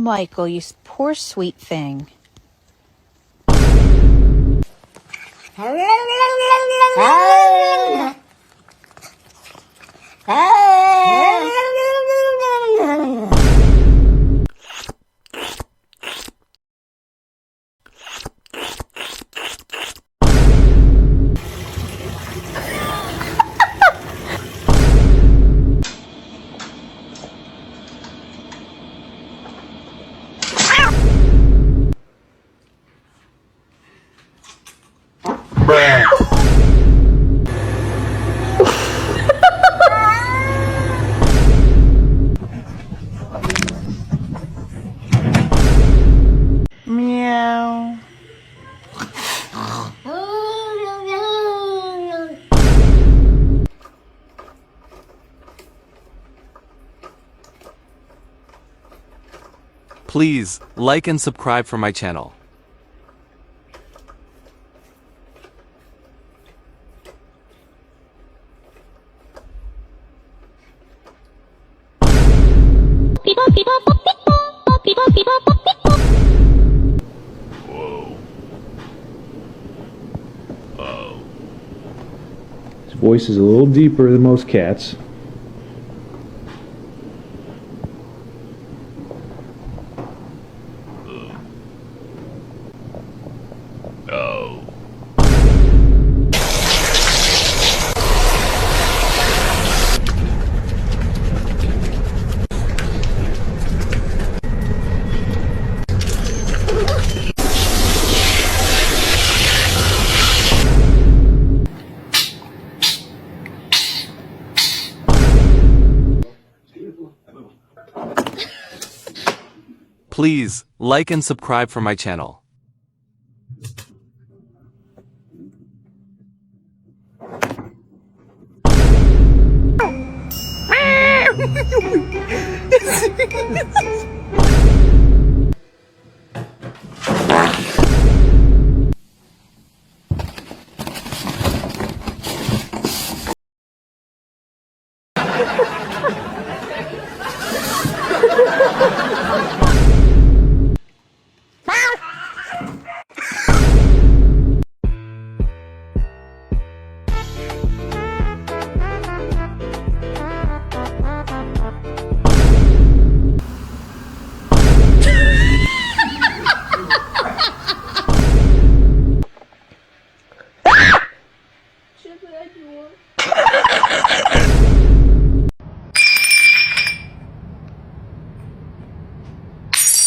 Michael, you poor sweet thing. Meow. Please like and subscribe for my channel. His voice is a little deeper than most cats. Please like and subscribe for my channel.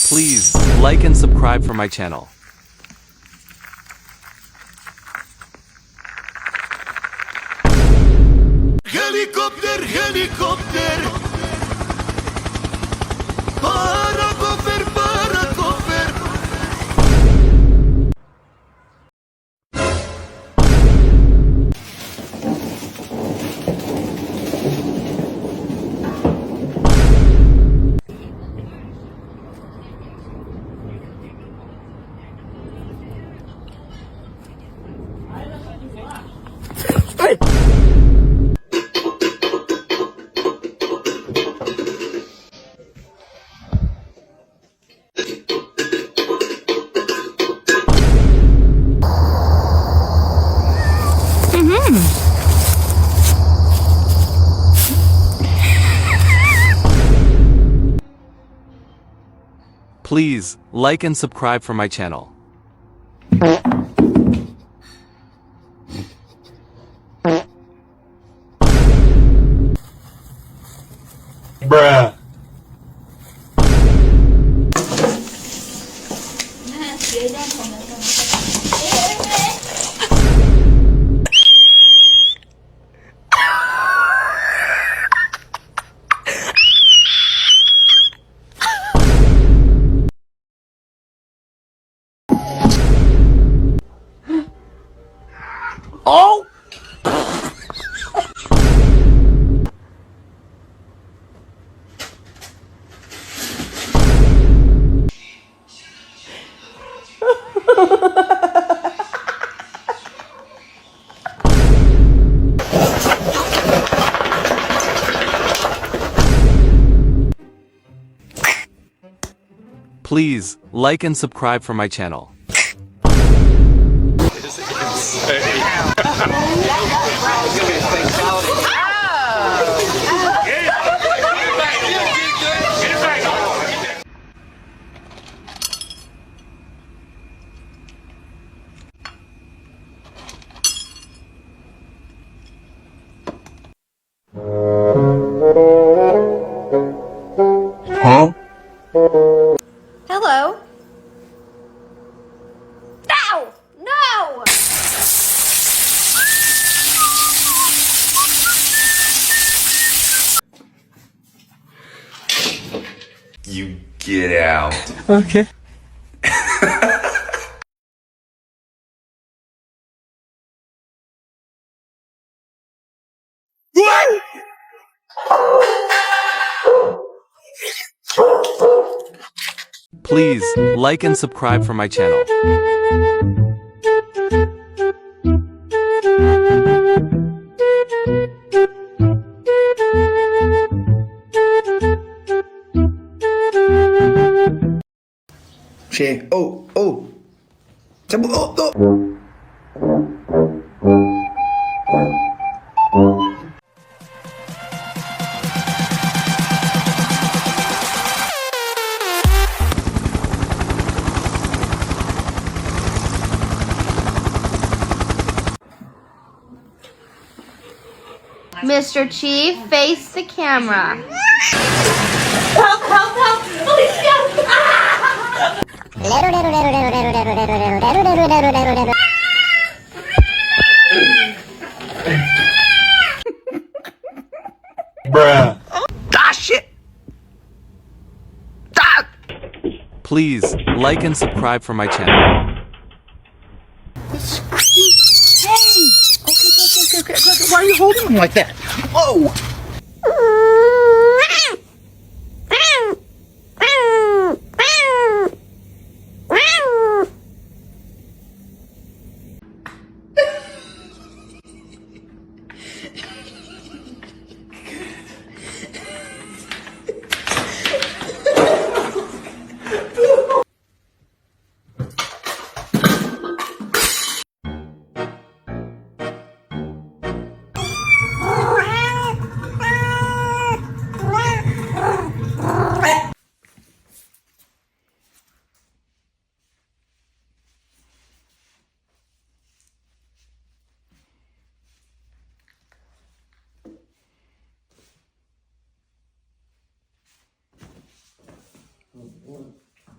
Please like and subscribe for my channel. Helicopter, helicopter. Paracofer, paracofer. Please like and subscribe for my channel. Bruh. Oh! Please, like and subscribe for my channel. Hello. No! No! You get out. Okay. Please, like and subscribe for my channel. Che, oh, oh. Cabut, oh, oh. Mr. Chief, face the camera. Help, help, help! Police, help! Ah! Bruh. Ah, shit. Ah. Please, like and subscribe for my channel. Okay. Why are you holding him like that? Whoa.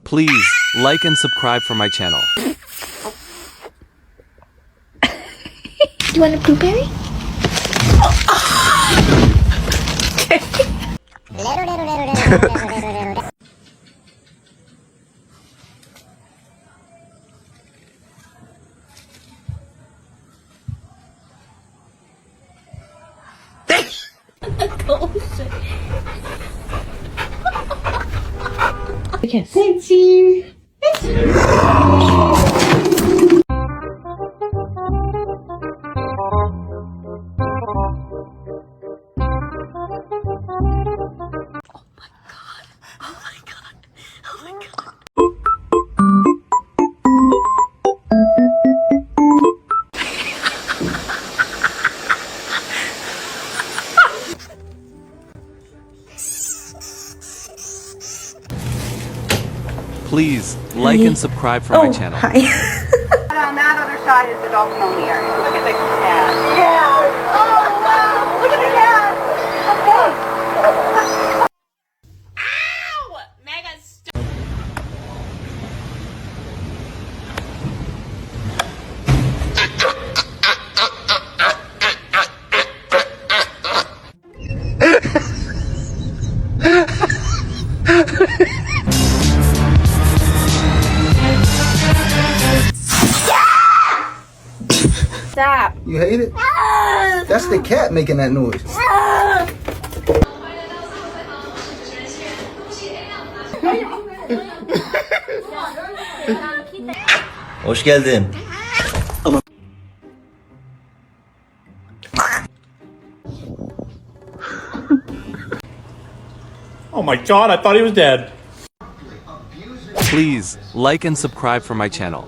Please, like and subscribe for my channel. Do you want a blueberry? Yes. Thank you. Please, like and subscribe for my channel. On that other side is the dog only area. Look at the cat. Yeah. Oh, wow. Look at the cat. Okay. Ow! Mega stupid. Stop. You hate it? That's the cat making that noise. Hoş geldin. Oh my god, I thought he was dead. Please like and subscribe for my channel.